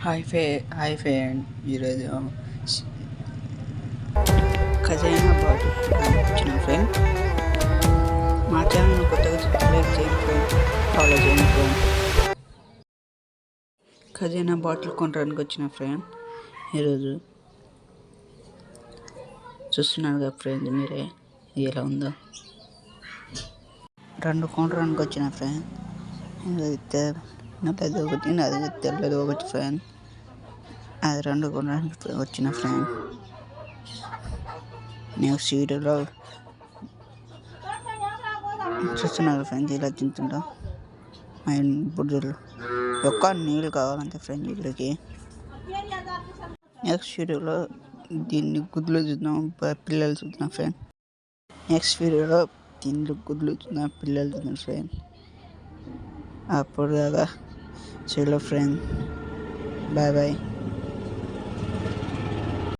Hi friend, ఈరోజు ఖజానా bottle వచ్చిన ఫ్రెండ్. మా ఛానల్ కొత్తగా సబ్స్క్రైబ్ చేయండి ఫ్రెండ్, ఫాలో చేయండి ఫ్రెండ్. ఖజానా బాటిల్ కొనడానికి వచ్చిన ఫ్రెండ్. ఈరోజు చూస్తున్నారు కదా ఫ్రెండ్, మీరే ఎలా ఉందో. 2 కొనడానికి వచ్చిన ఫ్రెండ్. నల్లది ఒకటి, నాది తెల్లది ఒకటి ఫ్రెండ్. అది 2 కొనడానికి వచ్చిన ఫ్రెండ్. నెక్స్ట్ వీడియోలో చూస్తున్నారు ఫ్రెండ్స్, ఇలా తింటుంటా బుడ్డలు ఒక్క నీళ్ళు కావాలంటే ఫ్రెండ్ వీళ్ళకి. నెక్స్ట్ వీడియోలో దీన్ని గుడ్లు చూద్దాం, పిల్లలు చూద్దాం ఫ్రెండ్. నెక్స్ట్ వీడియోలో దీంట్లో గుడ్లు చూద్దాం, పిల్లలు చూద్దాం ఫ్రెండ్. అప్పుడు దాకా చలో ఫ్రెండ్, బాయ్ బాయ్.